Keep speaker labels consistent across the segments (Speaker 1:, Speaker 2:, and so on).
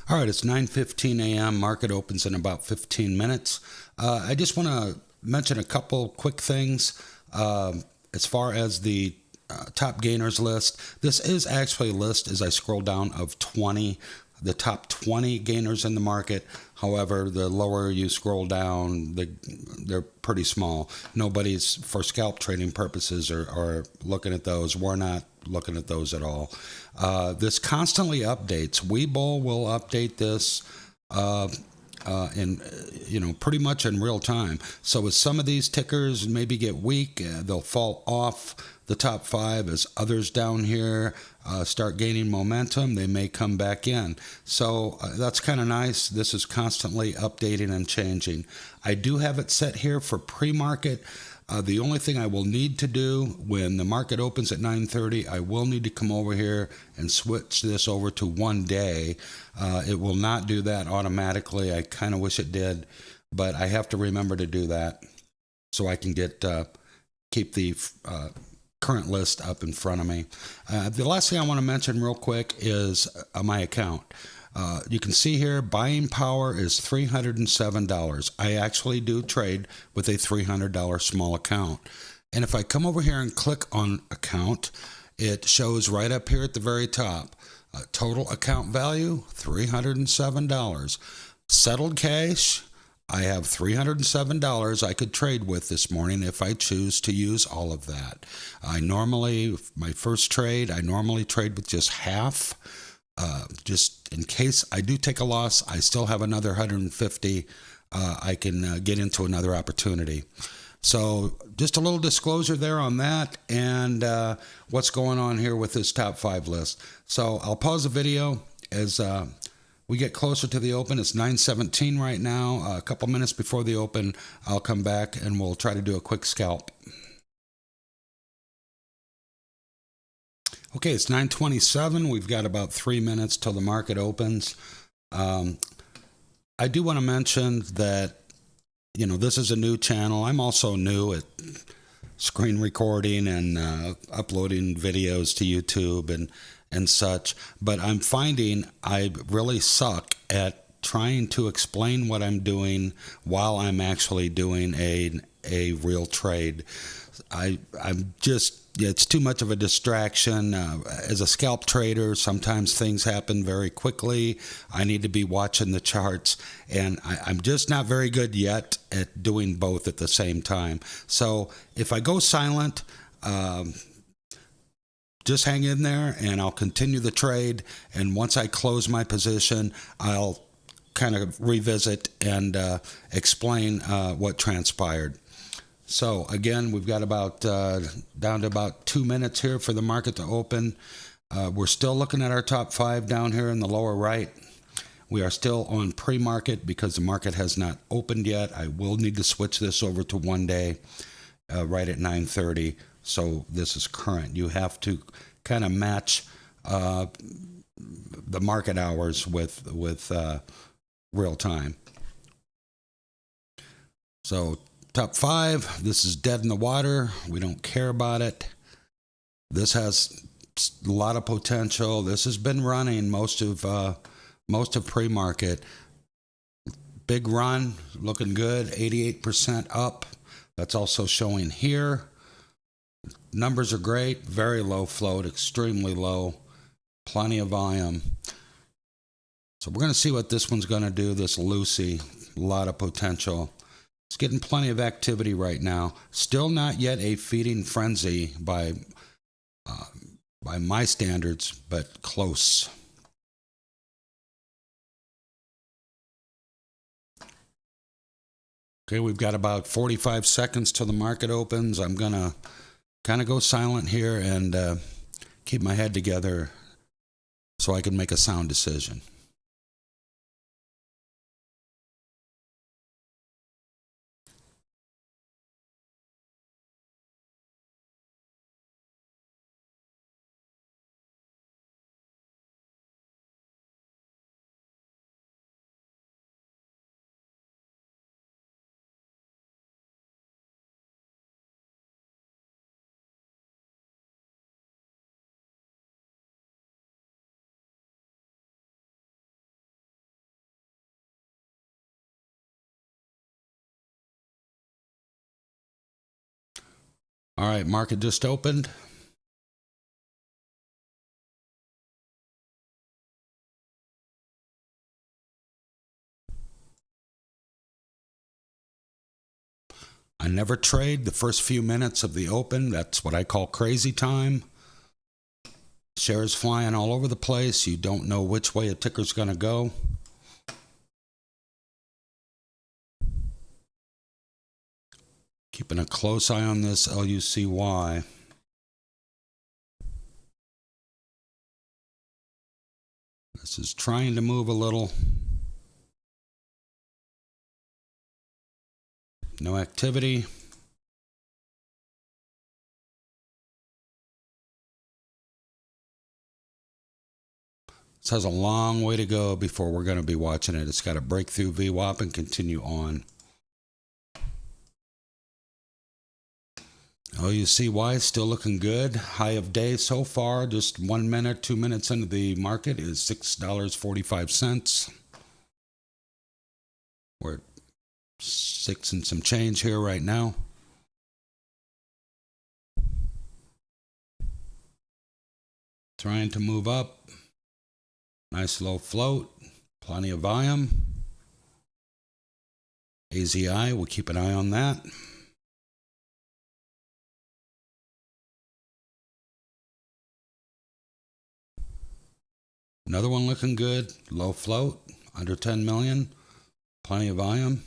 Speaker 1: All right, it's 9:15 a.m. Market opens in about 15 minutes. I just want to mention a couple quick things. As far as the top gainers list, this is actually a list as I scroll down of 20, the top 20 gainers in the market. However, the lower you scroll down, they're pretty small. Nobody's, for scalp trading purposes, are looking at those. We're not looking at those at all. This constantly updates. Webull will update this in pretty much in real time. So as some of these tickers maybe get weak, they'll fall off the top five. As others down here start gaining momentum, they may come back in. So that's kind of nice. This is constantly updating and changing. I do have it set here for pre-market. The only thing I will need to do when the market opens at 9:30, I will need to come over here and switch this over to 1 day. It will not do that automatically. I kind of wish it did, but I have to remember to do that so I can keep the current list up in front of me. The last thing I want to mention real quick is my account. You can see here buying power is $307. I actually do trade with a $300 small account. And if I come over here and click on account, it shows right up here at the very top, total account value, $307. Settled cash, I have $307 I could trade with this morning if I choose to use all of that. My first trade, I normally trade with just half. Just in case I do take a loss, I still have another 150. I can get into another opportunity. So just a little disclosure there on that and what's going on here with this top five list. So I'll pause the video as we get closer to the open. It's 9:17 right now. A couple minutes before the open, I'll come back and we'll try to do a quick scalp. Okay, it's 9:27. We've got about 3 minutes till the market opens. I do want to mention that, this is a new channel. I'm also new at screen recording and uploading videos to YouTube and such. But I'm finding I really suck at trying to explain what I'm doing while I'm actually doing a real trade. It's too much of a distraction. As a scalp trader, sometimes things happen very quickly. I need to be watching the charts, and I'm just not very good yet at doing both at the same time. So if I go silent, just hang in there and I'll continue the trade. And once I close my position, I'll kind of revisit and explain what transpired. So again, we've got about down to about 2 minutes here for the market to open. We're still looking at our top five down here in the lower right. We are still on pre-market because the market has not opened yet. I will need to switch this over to 1 day right at 9:30. So this is current. You have to kind of match the market hours with real time. So top five, this is dead in the water. We don't care about it. This has a lot of potential. This has been running most of pre-market. Big run, looking good, 88% up. That's also showing here. Numbers are great, very low float, extremely low, plenty of volume. So we're going to see what this one's going to do, this Lucy. A lot of potential. It's getting plenty of activity right now. Still not yet a feeding frenzy by my standards, but close. Okay, we've got about 45 seconds till the market opens. I'm going to kind of go silent here and keep my head together so I can make a sound decision. All right, market just opened. I never trade the first few minutes of the open. That's what I call crazy time. Shares flying all over the place. You don't know which way a ticker's going to go. Keeping a close eye on this LUCY. This is trying to move a little. No activity. This has a long way to go before we're going to be watching it. It's got to break through VWAP and continue on. LUCY still looking good. High of day so far, just 1 minute, 2 minutes into the market is $6.45. We're at 6 and some change here right now. Trying to move up. Nice low float. Plenty of volume. AZI, we'll keep an eye on that. Another one looking good. Low float. Under 10 million. Plenty of volume.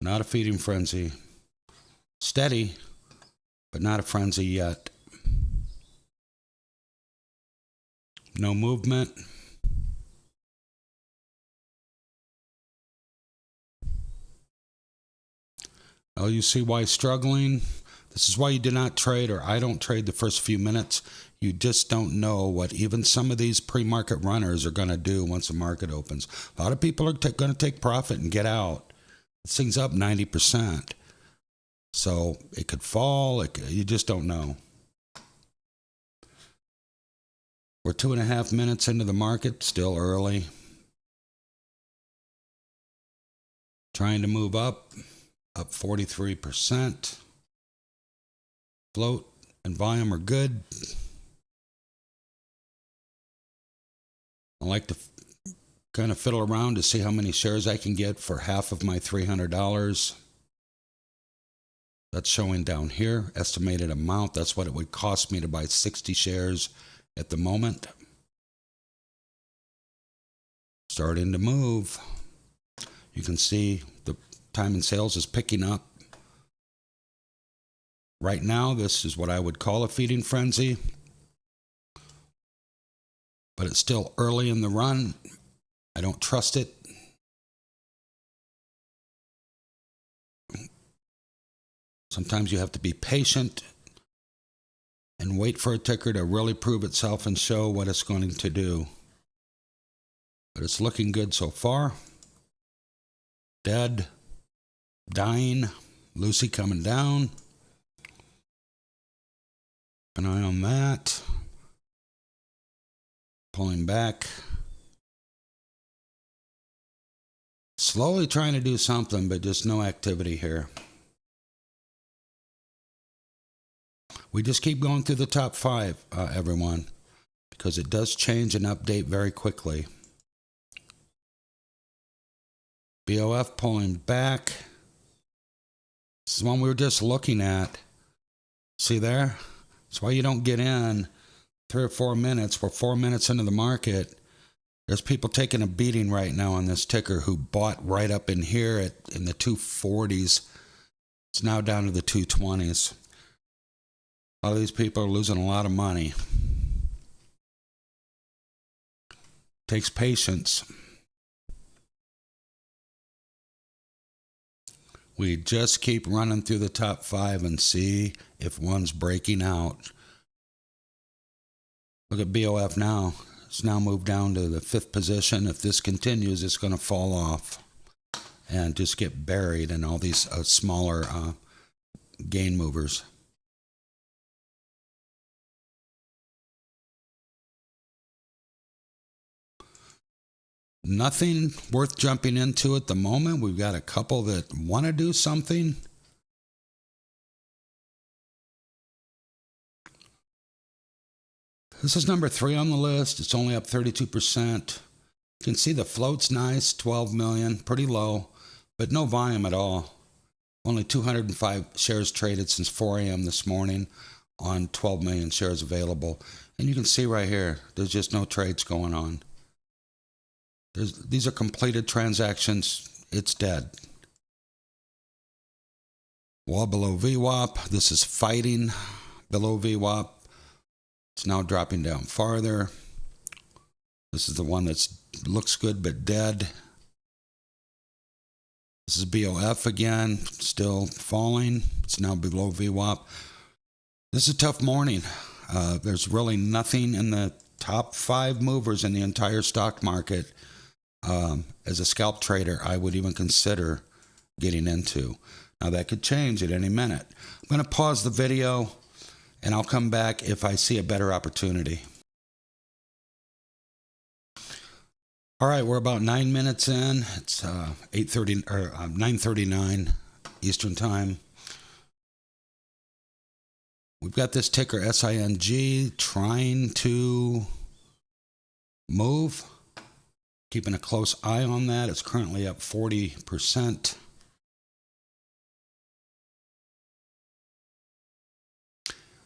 Speaker 1: Not a feeding frenzy. Steady, but not a frenzy yet. No movement. LUCY struggling. This is why you do not trade, or I don't trade the first few minutes. You just don't know what even some of these pre-market runners are going to do once the market opens. A lot of people are going to take profit and get out. This thing's up 90%. So it could fall. You just don't know. We're 2.5 minutes into the market, still early. Trying to move up 43%. Float and volume are good. I like to kind of fiddle around to see how many shares I can get for half of my $300. That's showing down here. Estimated amount. That's what it would cost me to buy 60 shares at the moment. Starting to move. You can see the time in sales is picking up. Right now, this is what I would call a feeding frenzy. But it's still early in the run. I don't trust it. Sometimes you have to be patient and wait for a ticker to really prove itself and show what it's going to do. But it's looking good so far. Dead. Dying. Lucy coming down. Keep an eye on that. Pulling back. Slowly trying to do something, but just no activity here. We just keep going through the top 5, everyone, because it does change and update very quickly. BOF pulling back. This is one we were just looking at. See there? That's why you don't get in 3 or 4 minutes. We're 4 minutes into the market. There's people taking a beating right now on this ticker who bought right up in here in the 240s. It's now down to the 220s. A lot of these people are losing a lot of money. Takes patience. We just keep running through the top 5 and see if one's breaking out. Look at BOF now. It's now moved down to the 5th position. If this continues, it's going to fall off and just get buried in all these smaller gain movers. Nothing worth jumping into at the moment. We've got a couple that want to do something. This is number 3 on the list. It's only up 32%. You can see the float's nice, 12 million, pretty low, but no volume at all. Only 205 shares traded since 4 a.m. this morning on 12 million shares available. And you can see right here, there's just no trades going on. These are completed transactions. It's dead. Well below VWAP. This is fighting below VWAP. It's now dropping down farther. This is the one that looks good but dead. This is BOF again, still falling. It's now below VWAP. This is a tough morning. There's really nothing in the top 5 movers in the entire stock market. As a scalp trader, I would even consider getting into. Now that could change at any minute. I'm going to pause the video and I'll come back if I see a better opportunity. All right, we're about 9 minutes in. It's 8:30 or 9:39 Eastern Time. We've got this ticker SING trying to move. Keeping a close eye on that. It's currently up 40%.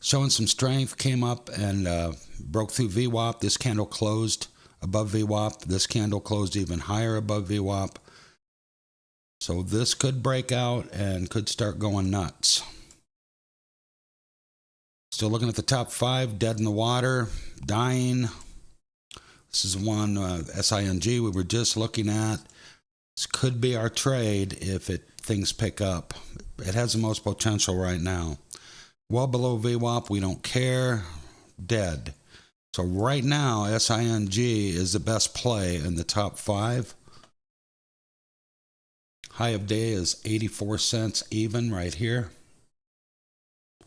Speaker 1: Showing some strength, came up and broke through VWAP. This candle closed above VWAP. This candle closed even higher above VWAP. So this could break out and could start going nuts. Still looking at the top 5, dead in the water, dying. This is one SING we were just looking at. This could be our trade if things pick up. It has the most potential right now. Well below VWAP, we don't care. Dead. So right now, SING is the best play in the top 5. High of day is 84 cents even right here.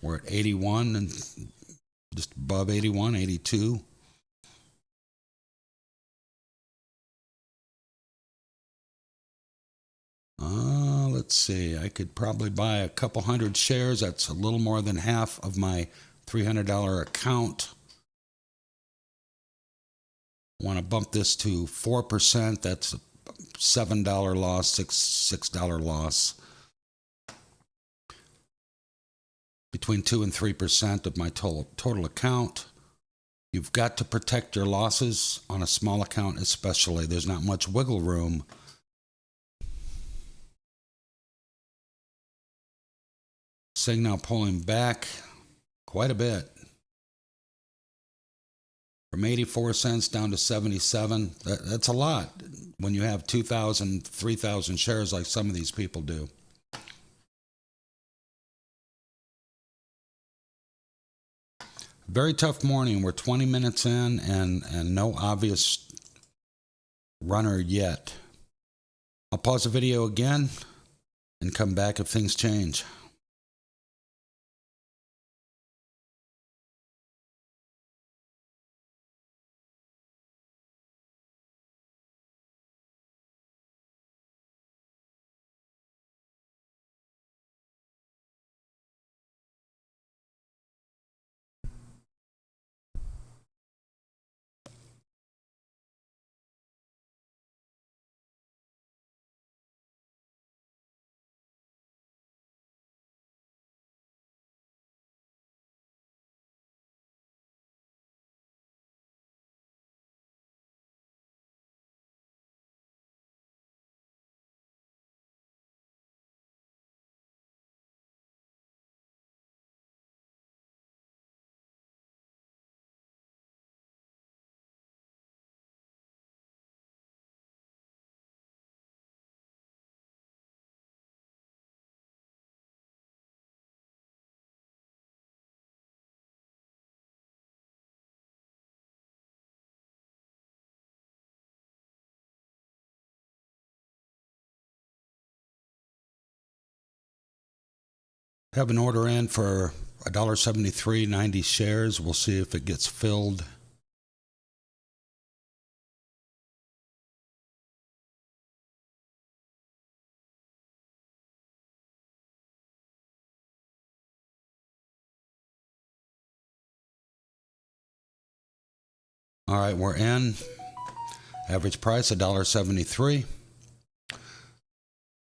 Speaker 1: We're at 81 and just above 81, 82. Let's see. I could probably buy a couple hundred shares. That's a little more than half of my $300 account. Want to bump this to 4%. That's a $7 loss, $6 loss. Between 2 and 3% of my total account. You've got to protect your losses on a small account especially. There's not much wiggle room. SIG now pulling back quite a bit. From 84 cents down to 77. That's a lot when you have 2,000, 3,000 shares like some of these people do. Very tough morning. We're 20 minutes in and no obvious runner yet. I'll pause the video again and come back if things change. Have an order in for $1.73, 90 shares. We'll see if it gets filled. All right, we're in. Average price $1.73.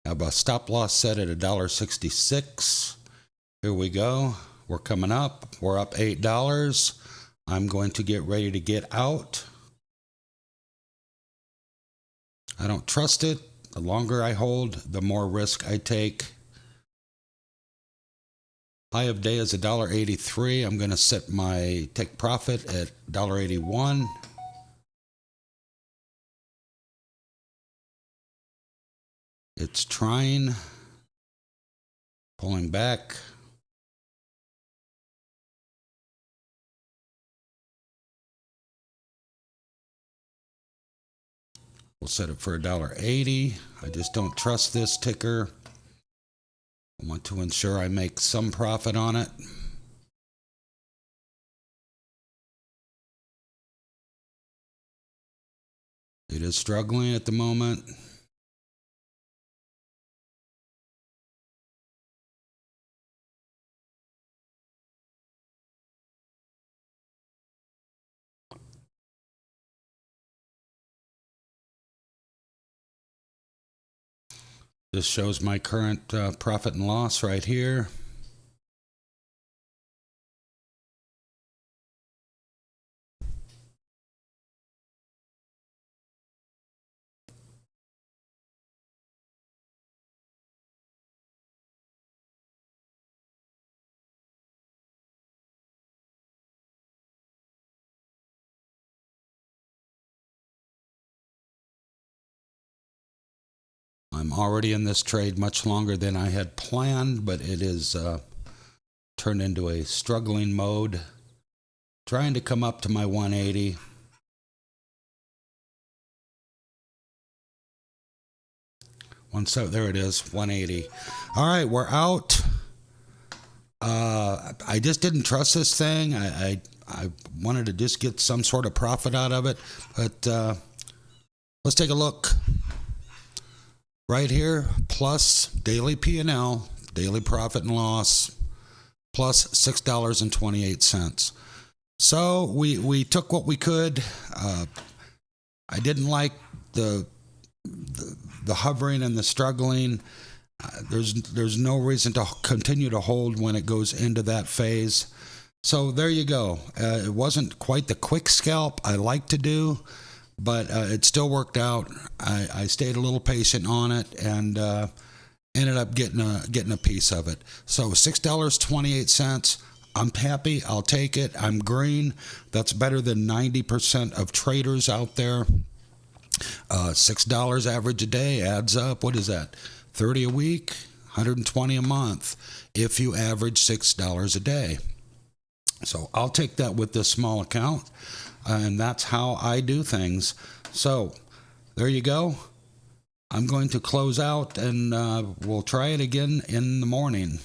Speaker 1: Have a stop loss set at $1.66. Here we go. We're coming up. We're up $8. I'm going to get ready to get out. I don't trust it. The longer I hold, the more risk I take. High of day is $1.83. I'm going to set my take profit at $1.81. It's trying, pulling back. We'll set it for $1.80. I just don't trust this ticker. I want to ensure I make some profit on it. It is struggling at the moment. This shows my current profit and loss right here. I'm already in this trade much longer than I had planned, but it is turned into a struggling mode. Trying to come up to my 180. There it is, 180. All right, we're out. I just didn't trust this thing. I wanted to just get some sort of profit out of it, but let's take a look. Right here, plus daily P&L, daily profit and loss, plus $6.28. So we took what we could. I didn't like the hovering and the struggling. There's no reason to continue to hold when it goes into that phase. So there you go. It wasn't quite the quick scalp I like to do, but it still worked out. I stayed a little patient on it and ended up getting a piece of it. So $6.28. I'm happy. I'll take it. I'm green. That's better than 90% of traders out there. $6 average a day adds up. What is that? 30 a week, 120 a month if you average $6 a day. So I'll take that with this small account, and that's how I do things. So there you go. I'm going to close out, and we'll try it again in the morning.